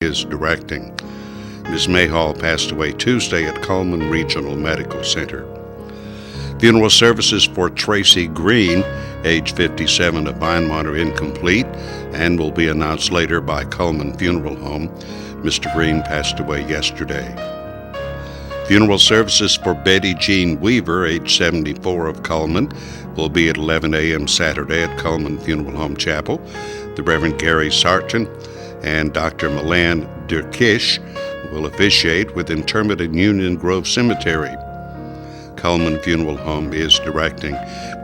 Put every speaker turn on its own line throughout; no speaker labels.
is directing. Ms. Mayhall passed away Tuesday at Coleman Regional Medical Center. Funeral services for Tracy Green, age 57, of Vinemont, are incomplete and will be announced later by Coleman Funeral Home. Mr. Green passed away yesterday. Funeral services for Betty Jean Weaver, age 74, of Coleman, will be at 11 a.m. Saturday at Coleman Funeral Home Chapel. The Reverend Gary Sarton and Dr. Milan Durkish will officiate with interment in Union Grove Cemetery. Coleman Funeral Home is directing.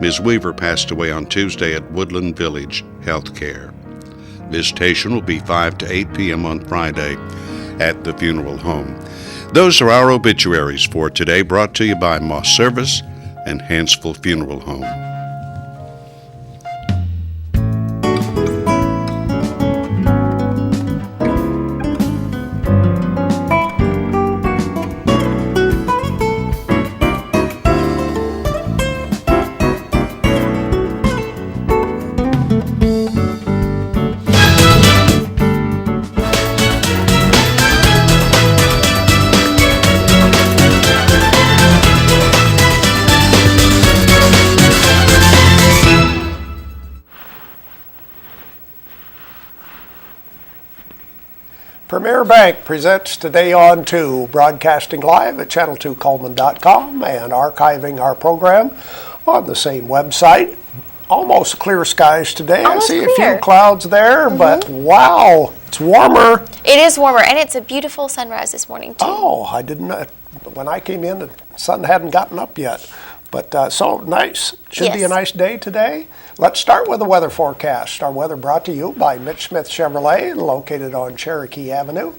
Ms. Weaver passed away on Tuesday at Woodland Village Healthcare. Visitation will be 5 to 8 p.m. on Friday at the funeral home. Those are our obituaries for today, brought to you by Moss Service and Hansville Funeral Home.
Premier Bank presents Today on 2, broadcasting live at channel2coleman.com and archiving our program on the same website. Almost clear skies today.
Almost
I see
clear.
a few clouds there, but wow, it's warmer.
It is warmer, and it's a beautiful sunrise this morning, too.
Oh, I didn't know. When I came in, the sun hadn't gotten up yet. But so nice. Should be a
Yes.
nice day today. Let's start with the weather forecast. Our weather brought to you by Mitch Smith Chevrolet, located on Cherokee Avenue.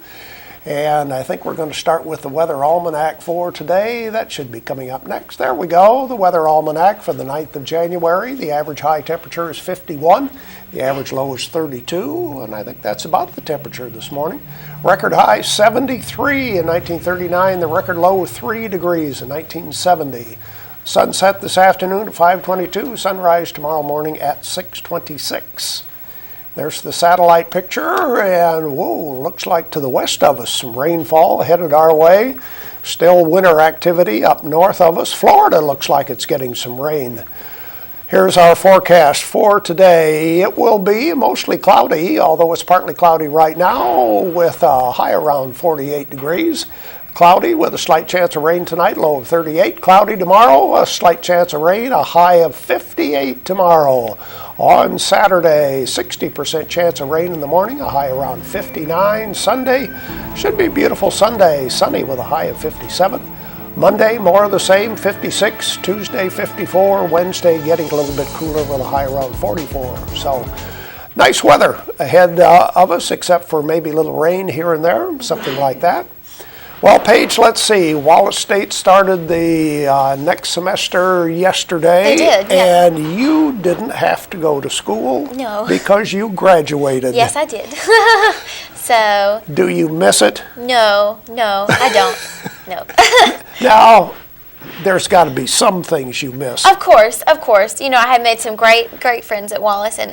And I think we're going to start with the weather almanac for today. That should be coming up next. There we go. The weather almanac for the 9th of January. The average high temperature is 51. The average low is 32. And I think that's about the temperature this morning. Record high 73 in 1939. The record low 3 degrees in 1970. Sunset this afternoon at 5:22. Sunrise tomorrow morning at 6:26. There's the satellite picture, and whoa, looks like to the west of us, some rainfall headed our way. Still winter activity up north of us. Florida looks like it's getting some rain. Here's our forecast for today. It will be mostly cloudy, although it's partly cloudy right now, with a high around 48 degrees. Cloudy with a slight chance of rain tonight, low of 38. Cloudy tomorrow, a slight chance of rain, a high of 58 tomorrow. On Saturday, 60% chance of rain in the morning, a high around 59. Sunday, should be a beautiful Sunday, sunny with a high of 57. Monday, more of the same, 56. Tuesday, 54. Wednesday, getting a little bit cooler with a high around 44. So, nice weather ahead of us, except for maybe a little rain here and there, something like that. Well, Paige, let's see. Wallace State started the next semester yesterday.
They did, yeah.
And you didn't have to go to school.
No.
Because you graduated.
Yes, I did. So,
Do you miss it?
no, I don't. No.
Now, there's got to be some things you miss.
Of course. You know, I had made some great friends at Wallace and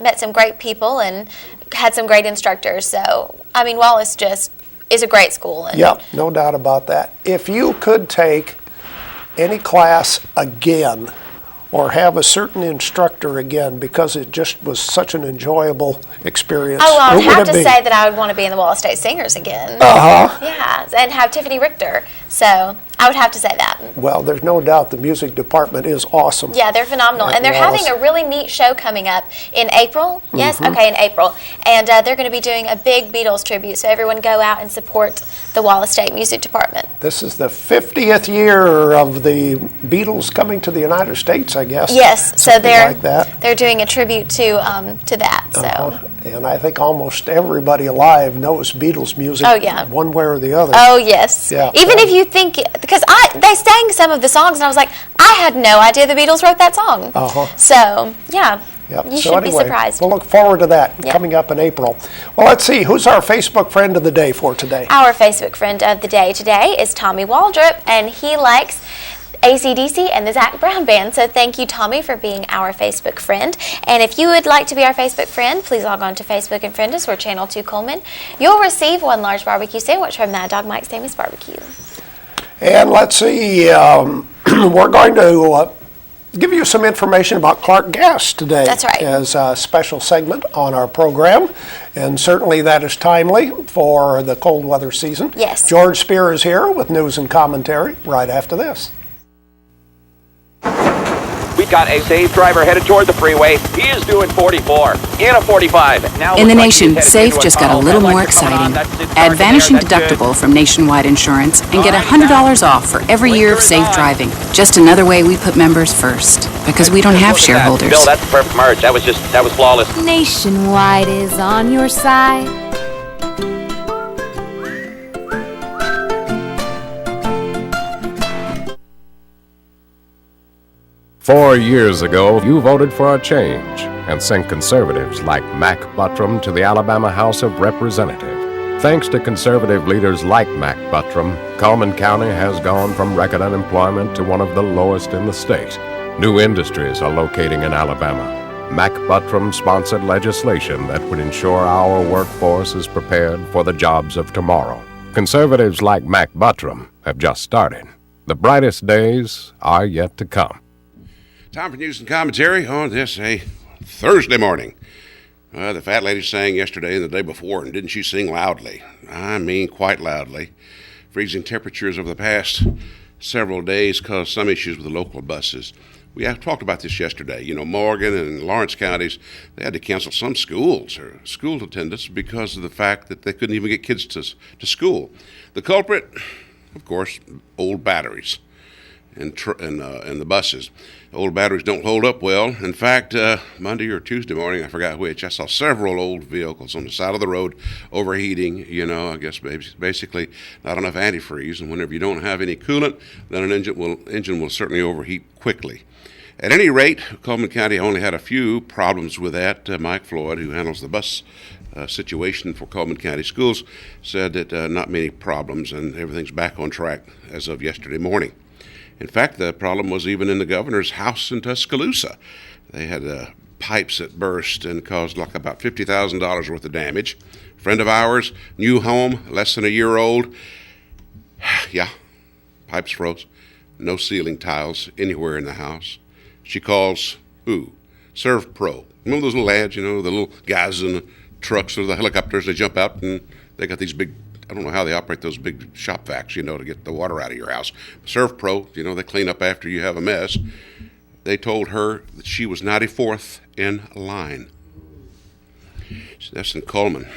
met some great people and had some great instructors. So, I mean, Wallace just is a great school. And
Yep, no doubt about that. If you could take any class again or have a certain instructor again because it just was such an enjoyable experience,
Oh, well, I would
who
have
it
to
be?
say that I would want to be in the Wallace State Singers again.
Uh-huh.
Yeah, and have Tiffany Richter. So, I would have to say that.
Well, there's no doubt the music department is awesome.
Yeah, they're phenomenal.
At
And they're
Wallace.
having a really neat show coming up in April. Yes?
Mm-hmm.
Okay, in April. And they're going to be doing a big Beatles tribute. So everyone go out and support the Wallace State Music Department.
This is the 50th year of the Beatles coming to the United States, I guess.
Yes, so
Something
they're
like that.
they're doing a tribute to that. So
And I think almost everybody alive knows Beatles music
Oh, yeah.
one way or the other.
oh yes,
Yeah.
even if you think, because they sang some of the songs and I was like, I had no idea the Beatles wrote that song.
Uh-huh.
So yeah,
Yep.
you
So
should be
anyway,
surprised.
We'll look forward to that
Yeah.
coming up in April. Well, let's see. Who's our Facebook friend of the day for today?
Our Facebook friend of the day today is Tommy Waldrop, and he likes AC/DC, and the Zach Brown Band. So thank you, Tommy, for being our Facebook friend. And if you would like to be our Facebook friend, please log on to Facebook and friend us. We're Channel 2 Coleman. You'll receive one large barbecue sandwich from Mad Dog Mike's Sammy's Barbecue.
And let's see, we're going to give you some information about Clark Gas today.
That's right.
As a special segment on our program. And certainly that is timely for the cold weather season.
Yes.
George Spear is here with news and commentary right after this.
We've got a safe driver headed toward the freeway. He is doing 44 in a 45. Now
in the nation, Safe just got a little more exciting. Add Vanishing Deductible from Nationwide Insurance and get $100 off for every year of safe driving. Just another way we put members first, because we don't have shareholders.
Bill, that's the perfect merge. That was flawless.
Nationwide is on your side.
Four years ago, you voted for a change and sent conservatives like Mac Buttram to the Alabama House of Representatives. Thanks to conservative leaders like Mac Buttram, Coleman County has gone from record unemployment to one of the lowest in the state. New industries are locating in Alabama. Mac Buttram sponsored legislation that would ensure our workforce is prepared for the jobs of tomorrow. Conservatives like Mac Buttram have just started. The brightest days are yet to come.
Time for news and commentary on this Thursday morning. The fat lady sang yesterday and the day before, and didn't she sing loudly? I mean, quite loudly. Freezing temperatures over the past several days caused some issues with the local buses. We have talked about this yesterday. You know, Morgan and Lawrence counties, they had to cancel some schools or school attendance because of the fact that they couldn't even get kids to school. The culprit, of course, old batteries and the buses. Old batteries don't hold up well. In fact, Monday or Tuesday morning, I forgot which, I saw several old vehicles on the side of the road overheating. You know, I guess basically not enough antifreeze, and whenever you don't have any coolant, then an engine will certainly overheat quickly. At any rate, Coleman County only had a few problems with that. Mike Floyd, who handles the bus situation for Coleman County Schools, said that not many problems and everything's back on track as of yesterday morning. In fact, the problem was even in the governor's house in Tuscaloosa. They had pipes that burst and caused like about $50,000 worth of damage. A friend of ours, new home, less than a year old. Yeah, pipes froze. No ceiling tiles anywhere in the house. She calls who? ServPro. Remember those little ads, you know, the little guys in the trucks or the helicopters, they jump out and they got these big, I don't know how they operate those big shop vacs, you know, to get the water out of your house. ServPro, you know, they clean up after you have a mess. They told her that she was 94th in line. That's in Coleman.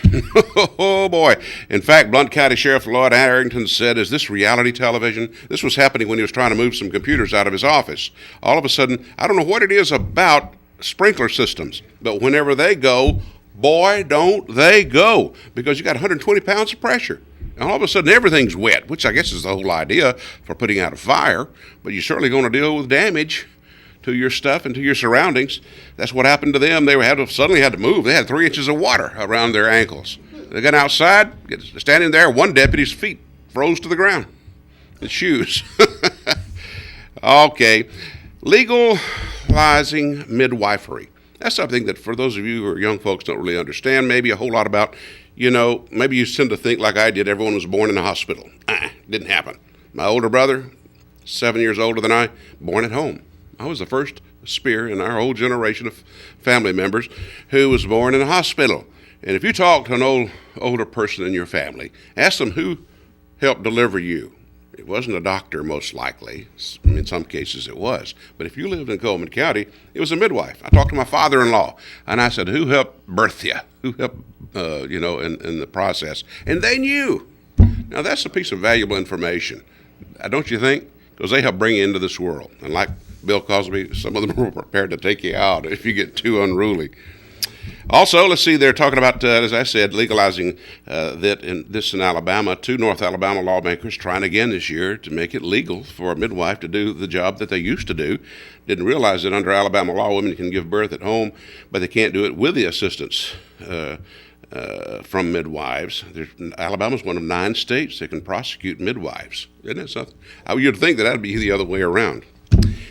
Oh, boy. In fact, Blount County Sheriff Lloyd Harrington said, is this reality television? This was happening when he was trying to move some computers out of his office. All of a sudden, I don't know what it is about sprinkler systems, but whenever they go, boy, don't they go, because you got 120 pounds of pressure. And all of a sudden, everything's wet, which I guess is the whole idea for putting out a fire, but you're certainly going to deal with damage to your stuff and to your surroundings. That's what happened to them. They suddenly had to move. They had 3 inches of water around their ankles. They got outside, standing there, one deputy's feet froze to the ground. His shoes. Okay. Legalizing midwifery. That's something that for those of you who are young folks don't really understand maybe a whole lot about. You know, maybe you tend to think like I did, everyone was born in a hospital. Didn't happen. My older brother, 7 years older than I, born at home. I was the first Spear in our whole generation of family members who was born in a hospital. And if you talk to an older person in your family, ask them who helped deliver you. It wasn't a doctor, most likely. In some cases it was. But if you lived in Coleman County, it was a midwife. I talked to my father-in-law, and I said, who helped birth you? Who helped, in the process? And they knew. Now, that's a piece of valuable information, don't you think? Because they help bring you into this world. And like Bill Cosby, some of them are prepared to take you out if you get too unruly. Also, let's see, they're talking about, as I said, legalizing this in Alabama. 2 North Alabama lawmakers trying again this year to make it legal for a midwife to do the job that they used to do. Didn't realize that under Alabama law, women can give birth at home, but they can't do it with the assistance from midwives. Alabama's one of 9 states that can prosecute midwives. Isn't that something? You'd think that would be the other way around.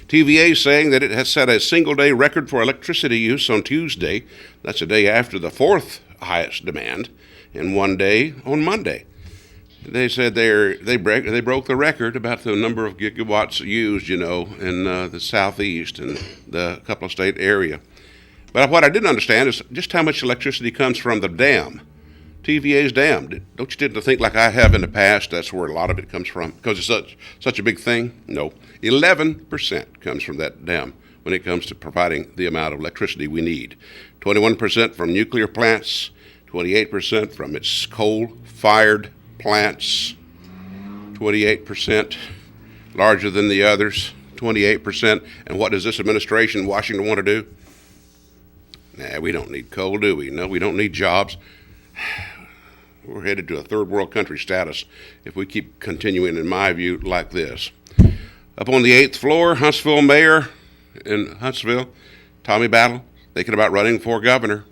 TVA saying that it has set a single-day record for electricity use on Tuesday. That's a day after the 4th highest demand in one day on Monday. They said they broke the record about the number of gigawatts used, in the southeast and the couple of state area. But what I didn't understand is just how much electricity comes from the dam, TVA's dam. Don't you tend to think like I have in the past, that's where a lot of it comes from because it's such a big thing? No, 11% comes from that dam when it comes to providing the amount of electricity we need. 21% from nuclear plants, 28% from its coal-fired plants, 28% larger than the others, 28%. And what does this administration in Washington want to do? Nah, we don't need coal, do we? No, we don't need jobs. We're headed to a third world country status if we keep continuing, in my view, like this. Up on the 8th floor, Huntsville mayor in Huntsville, Tommy Battle, thinking about running for governor.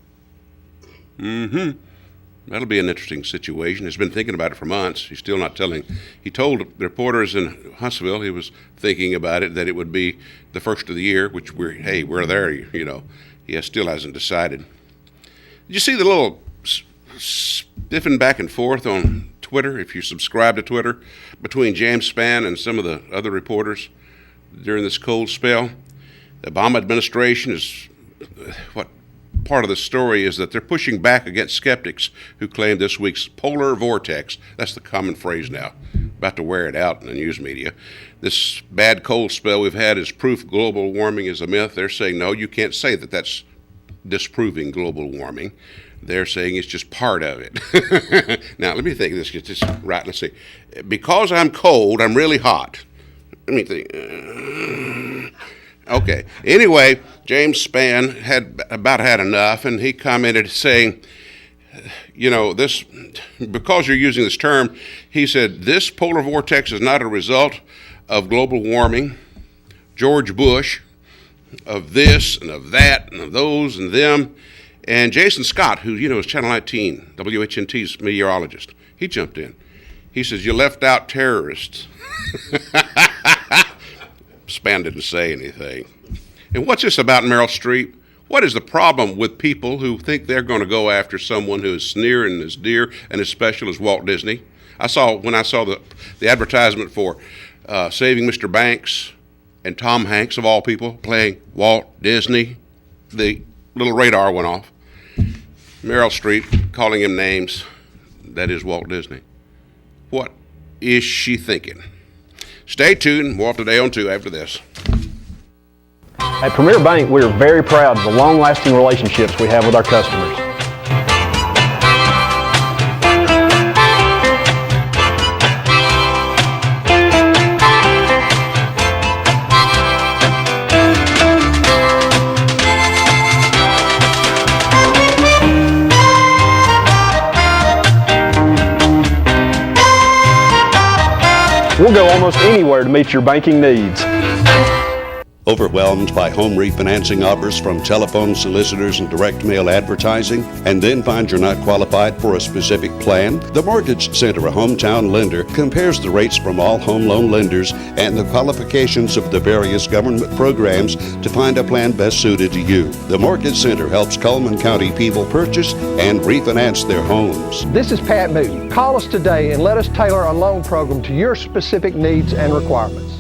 That'll be an interesting situation. He's been thinking about it for months. He's still not telling. He told the reporters in Huntsville he was thinking about it, that it would be the first of the year, which we're there, He still hasn't decided. Did you see the little stiffing back and forth on Twitter, if you subscribe to Twitter, between James Spann and some of the other reporters during this cold spell? The Obama administration is, part of the story is that they're pushing back against skeptics who claim this week's polar vortex, that's the common phrase now, about to wear it out in the news media, this bad cold spell we've had is proof global warming is a myth. They're saying, no, you can't say that that's disproving global warming. They're saying it's just part of it. Now, let me think of this, get this right. Let's see. Because I'm cold, I'm really hot. Let me think. Okay. Anyway, James Spann had about had enough, and he commented saying, this, because you're using this term, he said, this polar vortex is not a result of global warming, George Bush, of this and of that and of those and them. And Jason Scott, who, is Channel 19, WHNT's meteorologist, he jumped in. He says, you left out terrorists. Spann didn't say anything. And what's this about Meryl Streep? What is the problem with people who think they're going to go after someone who is near and as dear and as special as Walt Disney? When I saw the advertisement for Saving Mr. Banks and Tom Hanks, of all people, playing Walt Disney, the little radar went off. Meryl Streep calling him names. That is Walt Disney. What is she thinking? Stay tuned. More Today on 2 after this.
At Premier Bank, we are very proud of the long-lasting relationships we have with our customers. We'll go almost anywhere to meet your banking needs.
Overwhelmed by home refinancing offers from telephone solicitors and direct mail advertising, and then find you're not qualified for a specific plan? The Mortgage Center, a hometown lender, compares the rates from all home loan lenders and the qualifications of the various government programs to find a plan best suited to you. The Mortgage Center helps Cullman County people purchase and refinance their homes.
This is Pat Newton. Call us today and let us tailor a loan program to your specific needs and requirements.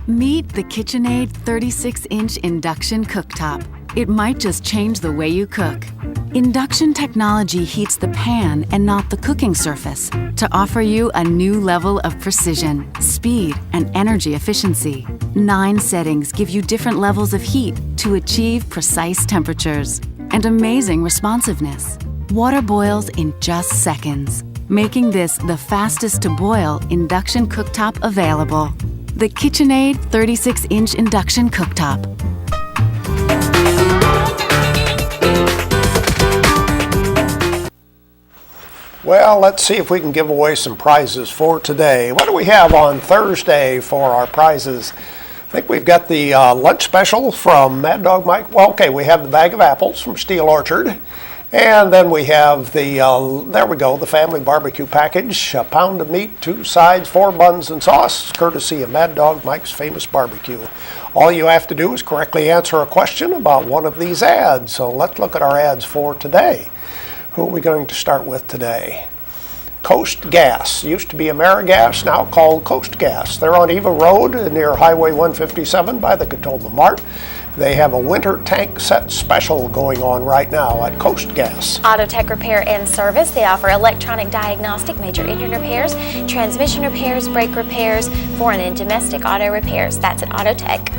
Meet the KitchenAid 36-inch induction cooktop. It might just change the way you cook. Induction technology heats the pan and not the cooking surface to offer you a new level of precision, speed, and energy efficiency. 9 settings give you different levels of heat to achieve precise temperatures and amazing responsiveness. Water boils in just seconds, making this the fastest to boil induction cooktop available. The KitchenAid 36-inch induction cooktop.
Well, let's see if we can give away some prizes for today. What do we have on Thursday for our prizes think we've got the lunch special from Mad Dog Mike. Well, okay, we have the bag of apples from Steel Orchard. And then we have the, there we go, the family barbecue package, a pound of meat, 2 sides, 4 buns and sauce, courtesy of Mad Dog Mike's Famous Barbecue. All you have to do is correctly answer a question about one of these ads. So let's look at our ads for today. Who are we going to start with today? Coast Gas. Used to be AmeriGas, now called Coast Gas. They're on Eva Road near Highway 157 by the Catawba Mart. They have a winter tank set special going on right now at Coast Gas.
Auto Tech Repair and Service. They offer electronic diagnostic, major engine repairs, transmission repairs, brake repairs, foreign and domestic auto repairs. That's at Auto Tech.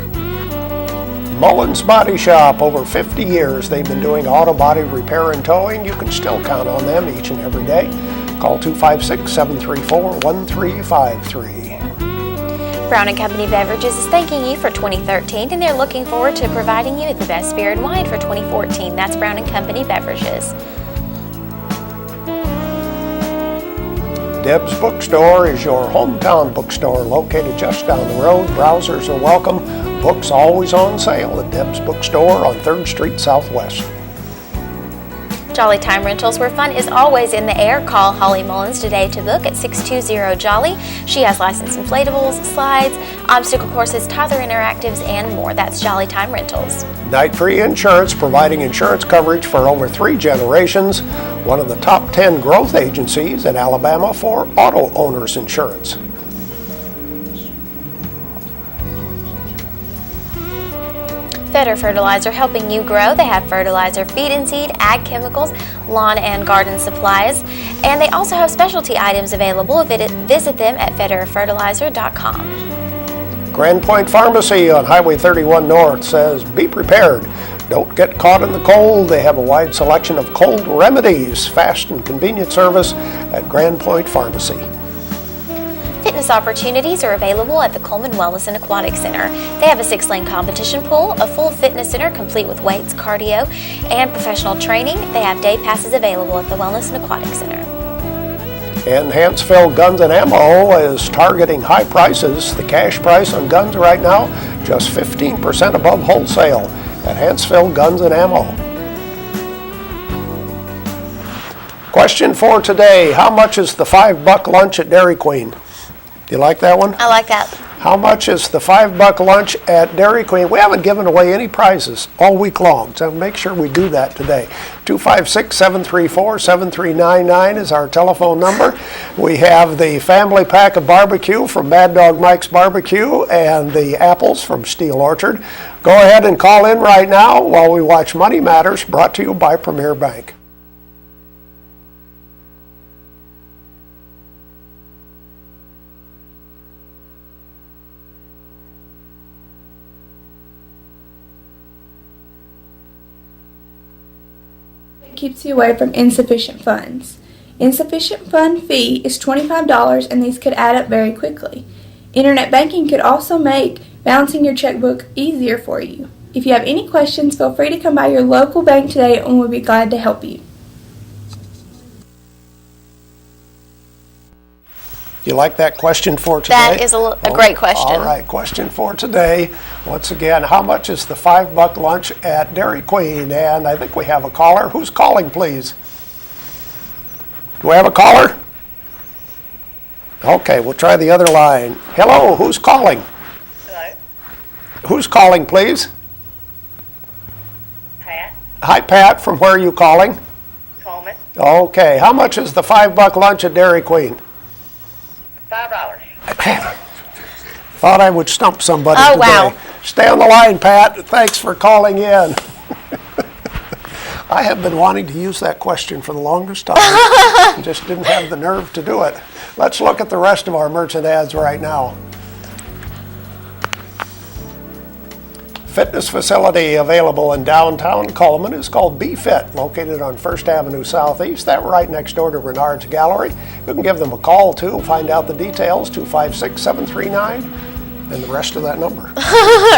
Mullins Body Shop. Over 50 years they've been doing auto body repair and towing. You can still count on them each and every day. Call 256-734-1353.
Brown & Company Beverages is thanking you for 2013, and they're looking forward to providing you with the best beer and wine for 2014. That's Brown & Company Beverages.
Deb's Bookstore is your hometown bookstore located just down the road. Browsers are welcome. Books always on sale at Deb's Bookstore on 3rd Street Southwest.
Jolly Time Rentals, where fun is always in the air. Call Holly Mullins today to book at 620-JOLLY. She has licensed inflatables, slides, obstacle courses, Tyler Interactives, and more. That's Jolly Time Rentals.
Night Free Insurance, providing insurance coverage for over 3 generations. One of the top 10 growth agencies in Alabama for auto owners insurance.
Fetter Fertilizer, helping you grow. They have fertilizer, feed and seed, ag chemicals, lawn and garden supplies, and they also have specialty items available. Visit them at fetterfertilizer.com.
Grand Point Pharmacy on Highway 31 North says, be prepared. Don't get caught in the cold. They have a wide selection of cold remedies. Fast and convenient service at Grand Point Pharmacy.
Fitness opportunities are available at the Coleman Wellness and Aquatic Center. They have a 6-lane competition pool, a full fitness center complete with weights, cardio, and professional training. They have day passes available at the Wellness and Aquatic Center.
And Hansfield Guns and Ammo is targeting high prices. The cash price on guns right now, just 15% above wholesale at Hansfield Guns and Ammo. Question for today, how much is the $5 lunch at Dairy Queen? You like that one?
I like that.
How much is the $5 lunch at Dairy Queen? We haven't given away any prizes all week long, so make sure we do that today. 256-734-7399 is our telephone number. We have the family pack of barbecue from Mad Dog Mike's Barbecue and the apples from Steel Orchard. Go ahead and call in right now while we watch Money Matters, brought to you by Premier Bank.
Keeps you away from insufficient funds. Insufficient fund fee is $25, and these could add up very quickly. Internet banking could also make balancing your checkbook easier for you. If you have any questions, feel free to come by your local bank today and we'll be glad to help you.
You like that question for today?
That is a great question.
All right, question for today. Once again, how much is the $5 lunch at Dairy Queen? And I think we have a caller. Who's calling, please? Do we have a caller? Okay, we'll try the other line. Hello, who's calling?
Hello?
Who's calling, please?
Pat?
Hi, Pat. From where are you calling?
Coleman?
Okay, how much is the $5 lunch at Dairy Queen?
$5.
Thought I would stump somebody today.
Wow.
Stay on the line, Pat. Thanks for calling in. I have been wanting to use that question for the longest time. Just didn't have the nerve to do it. Let's look at the rest of our merchant ads right now. Fitness facility available in downtown Coleman is called B-Fit, located on 1st Avenue Southeast. That's right next door to Renard's Gallery. You can give them a call too, find out the details, 256-739, and the rest of that number.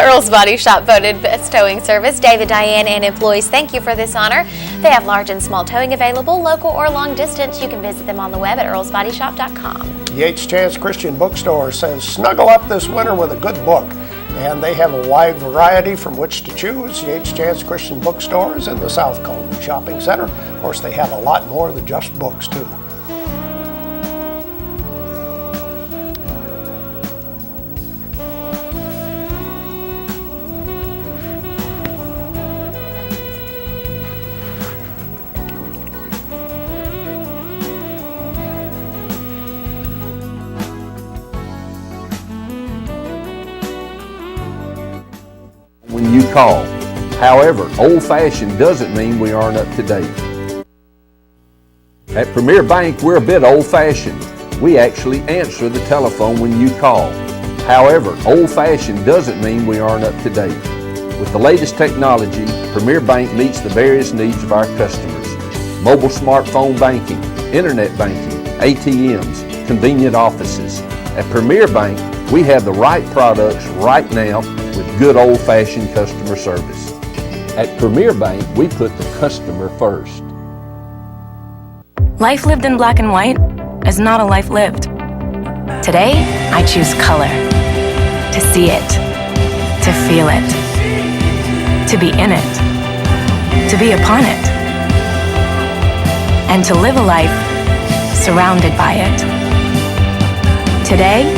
Earl's Body Shop voted best towing service. David, Diane, and employees, thank you for this honor. They have large and small towing available, local or long distance. You can visit them on the web at earlsbodyshop.com.
Yates Chance Christian Bookstore says, snuggle up this winter with a good book. And they have a wide variety from which to choose. Yates Chance Christian Bookstores in the South Coleman Shopping Center. Of course, they have a lot more than just books, too.
When you call. However, old-fashioned doesn't mean we aren't up to date. At Premier Bank, we're a bit old-fashioned. We actually answer the telephone when you call. However, old-fashioned doesn't mean we aren't up to date. With the latest technology, Premier Bank meets the various needs of our customers. Mobile smartphone banking, internet banking, ATMs, convenient offices. At Premier Bank, we have the right products right now with good old-fashioned customer service. At Premier Bank, we put the customer first.
Life lived in black and white is not a life lived. Today, I choose color. To see it. To feel it. To be in it. To be upon it. And to live a life surrounded by it. Today,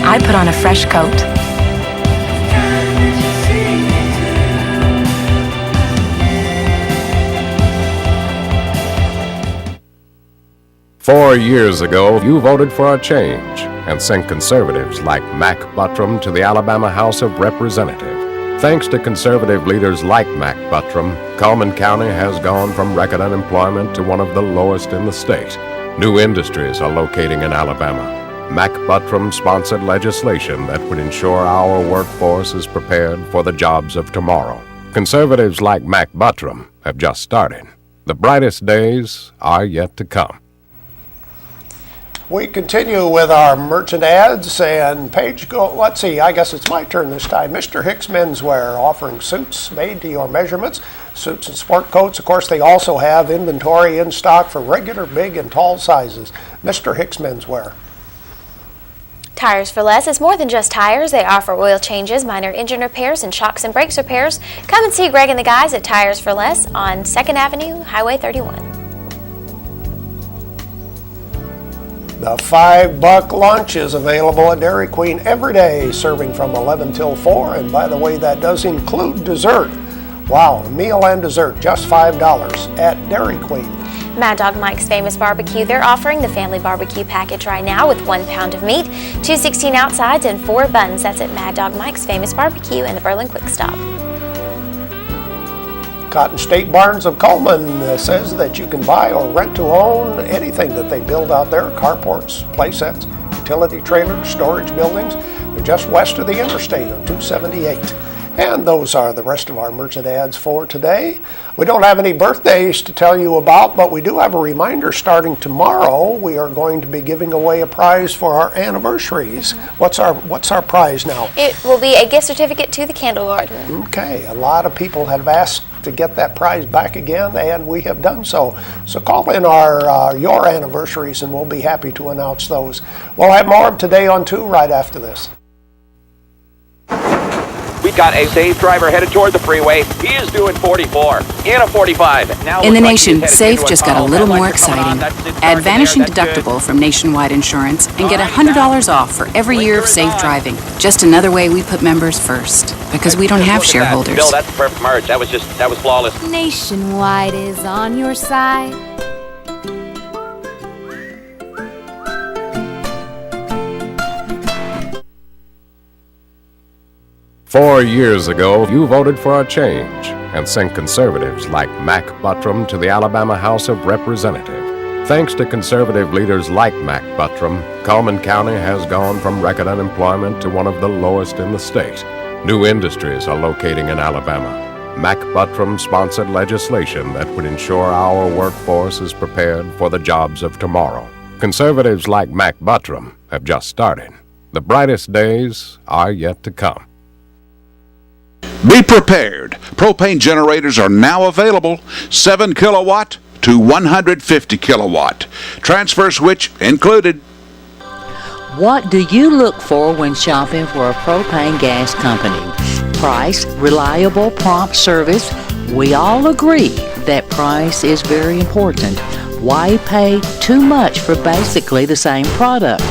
I put on a fresh coat.
"4 years ago, you voted for a change and sent conservatives like Mac Buttram to the Alabama House of Representatives. Thanks to conservative leaders like Mac Buttram, Coleman County has gone from record unemployment to one of the lowest in the state. New industries are locating in Alabama. Mac Buttram sponsored legislation that would ensure our workforce is prepared for the jobs of tomorrow. Conservatives like Mac Buttram have just started. The brightest days are yet to come."
We continue with our merchant ads, and Paige, let's see, I guess it's my turn this time. Mr. Hicks Menswear, offering suits made to your measurements, suits and sport coats. Of course, they also have inventory in stock for regular, big, and tall sizes. Mr. Hicks Menswear.
Tires for Less is more than just tires. They offer oil changes, minor engine repairs, and shocks and brakes repairs. Come and see Greg and the guys at Tires for Less on 2nd Avenue, Highway 31.
The $5 lunch is available at Dairy Queen every day, serving from 11 till 4. And by the way, that does include dessert. Wow, meal and dessert, just $5 at Dairy Queen.
Mad Dog Mike's Famous Barbecue, they're offering the family barbecue package right now with 1 pound of meat, 2 16-ounce sides, and 4 buns. That's at Mad Dog Mike's Famous Barbecue in the Berlin Quick Stop.
Cotton State Barns of Coleman says that you can buy or rent to own anything that they build out there, carports, playsets, utility trailers, storage buildings. They're just west of the interstate on 278. And those are the rest of our merchant ads for today. We don't have any birthdays to tell you about, but we do have a reminder starting tomorrow. We are going to be giving away a prize for our anniversaries. What's our prize now?
It will be a gift certificate to the Candle Garden.
Okay, a lot of people have asked to get that prize back again, and we have done so. So call in your anniversaries, and we'll be happy to announce those. We'll have more of Today on 2 right after this.
We've got a safe driver headed toward the freeway. He is doing 44 in a 45. Now
In the nation, Safe just got a little more exciting. Add Vanishing Deductible from Nationwide Insurance and get $100 off for every year of safe driving. Just another way we put members first, because we don't have shareholders.
Bill, that's the perfect merge. That was flawless.
Nationwide is on your side.
"4 years ago, you voted for a change and sent conservatives like Mac Buttram to the Alabama House of Representatives. Thanks to conservative leaders like Mac Buttram, Coleman County has gone from record unemployment to one of the lowest in the state. New industries are locating in Alabama. Mac Buttram sponsored legislation that would ensure our workforce is prepared for the jobs of tomorrow. Conservatives like Mac Buttram have just started. The brightest days are yet to come.
Be prepared. Propane generators are now available, 7 kilowatt to 150 kilowatt. Transfer switch included.
What do you look for when shopping for a propane gas company? Price, reliable, prompt service. We all agree that price is very important. Why pay too much for basically the same product?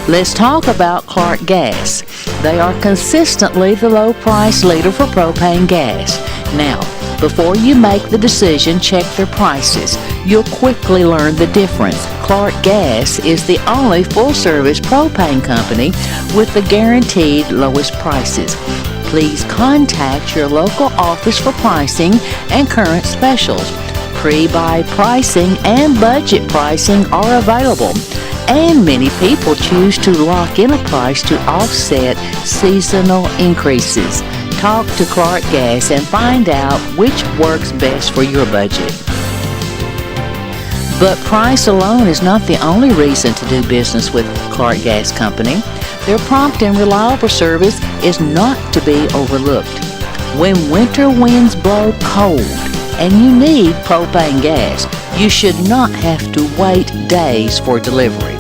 Let's talk about Clark Gas. They are consistently the low price leader for propane gas. Now, before you make the decision, check their prices. You'll quickly learn the difference. Clark Gas is the only full-service propane company with the guaranteed lowest prices. Please contact your local office for pricing and current specials. Pre-buy pricing and budget pricing are available, and many people choose to lock in a price to offset seasonal increases. Talk to Clark Gas and find out which works best for your budget. But price alone is not the only reason to do business with Clark Gas Company. Their prompt and reliable service is not to be overlooked. When winter winds blow cold and you need propane gas, you should not have to wait days for delivery.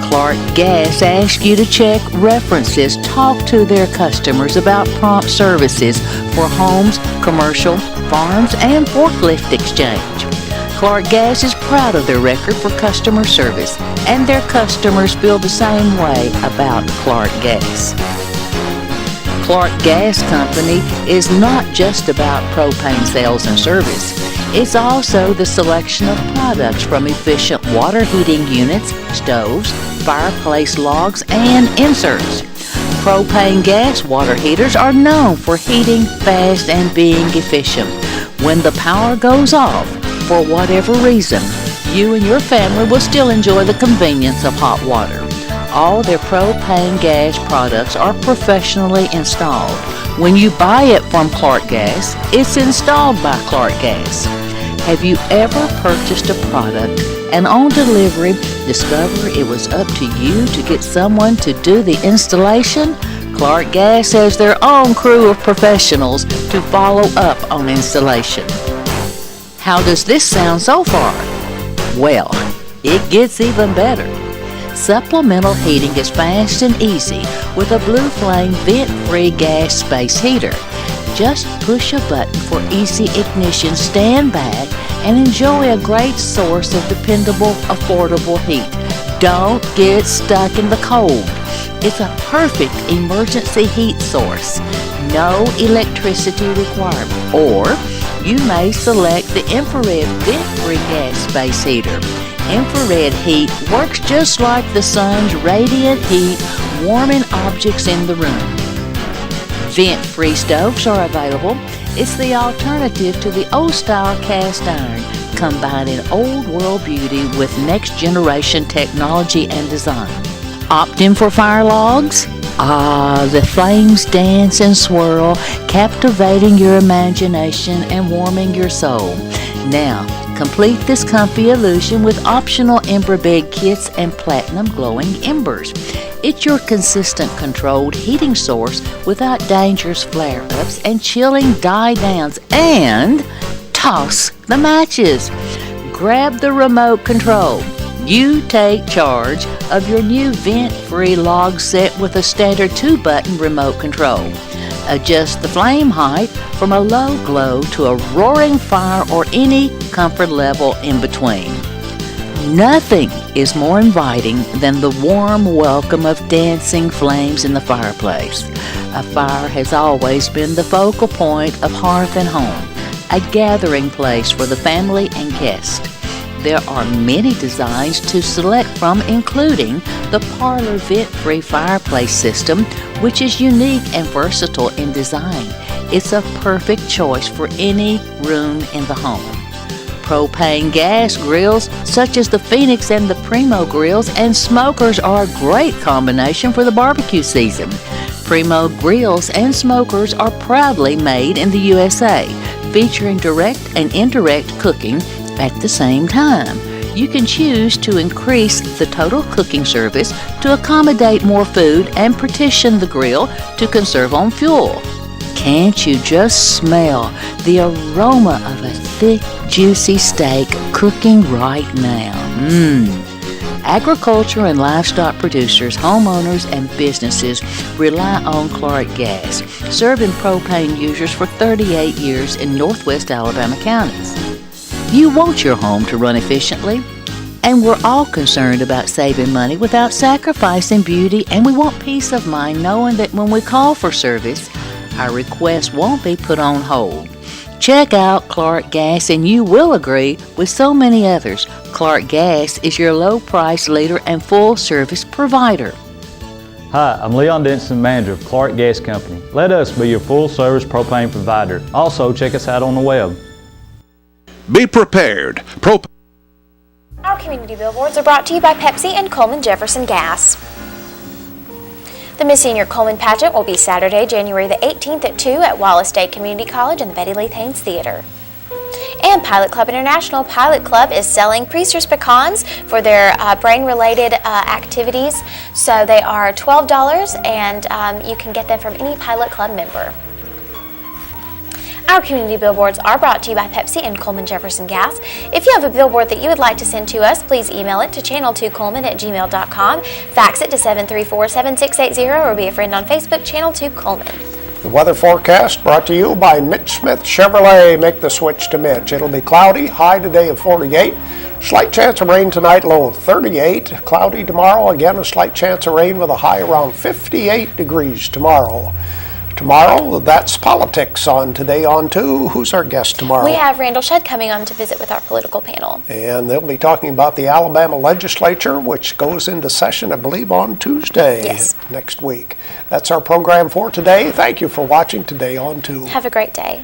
Clark Gas asks you to check references, talk to their customers about prompt services for homes, commercial, farms, and forklift exchange. Clark Gas is proud of their record for customer service, and their customers feel the same way about Clark Gas. Clark Gas Company is not just about propane sales and service. It's also the selection of products from efficient water heating units, stoves, fireplace logs, and inserts. Propane gas water heaters are known for heating fast and being efficient. When the power goes off, for whatever reason, you and your family will still enjoy the convenience of hot water. All their propane gas products are professionally installed. When you buy it from Clark Gas, it's installed by Clark Gas. Have you ever purchased a product and on delivery discover it was up to you to get someone to do the installation? Clark Gas has their own crew of professionals to follow up on installation. How does this sound so far? Well, it gets even better. Supplemental heating is fast and easy with a Blue Flame vent-free gas space heater. Just push a button for easy ignition, stand back, and enjoy a great source of dependable, affordable heat. Don't get stuck in the cold. It's a perfect emergency heat source. No electricity required. Or you may select the infrared vent-free gas space heater. Infrared heat works just like the sun's radiant heat, warming objects in the room. Vent-free stoves are available. It's the alternative to the old-style cast iron, combining old-world beauty with next-generation technology and design. Opting for fire logs? Ah, the flames dance and swirl, captivating your imagination and warming your soul. Now, complete this comfy illusion with optional ember bed kits and platinum glowing embers. It's your consistent controlled heating source without dangerous flare-ups and chilling die-downs. And toss the matches. Grab the remote control. You take charge of your new vent-free log set with a standard 2-button remote control. Adjust the flame height from a low glow to a roaring fire or any comfort level in between. Nothing is more inviting than the warm welcome of dancing flames in the fireplace. A fire has always been the focal point of hearth and home, a gathering place for the family and guests. There are many designs to select from, including the Parlor vent-free fireplace system, which is unique and versatile in design. It's a perfect choice for any room in the home. Propane gas grills, such as the Phoenix and the Primo grills, and smokers are a great combination for the barbecue season. Primo grills and smokers are proudly made in the USA, featuring direct and indirect cooking at the same time. You can choose to increase the total cooking service to accommodate more food and partition the grill to conserve on fuel. Can't you just smell the aroma of a thick, juicy steak cooking right now? Agriculture and livestock producers, homeowners, and businesses rely on Clark Gas, serving propane users for 38 years in northwest Alabama counties. You want your home to run efficiently, and we're all concerned about saving money without sacrificing beauty, and we want peace of mind knowing that when we call for service, our request won't be put on hold. Check out Clark Gas and you will agree with so many others. Clark Gas is your low price leader and full service provider.
Hi, I'm Leon Denson, manager of Clark Gas Company. Let us be your full service propane provider. Also, check us out on the web.
Be prepared.
Our community billboards are brought to you by Pepsi and Coleman Jefferson Gas. The Miss Senior Coleman pageant will be Saturday, January the 18th at 2 at Wallace State Community College in the Betty Lee Thames Theater. And Pilot Club International Pilot Club is selling Priesters pecans for their brain-related activities. So they are $12 and you can get them from any Pilot Club member. Our community billboards are brought to you by Pepsi and Coleman Jefferson Gas. If you have a billboard that you would like to send to us, please email it to channel2coleman@gmail.com, fax it to 734-7680, or be a friend on Facebook, Channel 2 Coleman.
The weather forecast brought to you by Mitch Smith Chevrolet. Make the switch to Mitch. It'll be cloudy, high today of 48. Slight chance of rain tonight, low of 38. Cloudy tomorrow, again a slight chance of rain with a high around 58 degrees tomorrow. Tomorrow, that's politics on Today on 2. Who's our guest tomorrow?
We have Randall Shedd coming on to visit with our political panel.
And they'll be talking about the Alabama legislature, which goes into session, I believe, on Tuesday next week. That's our program for today. Thank you for watching Today on 2.
Have a great day.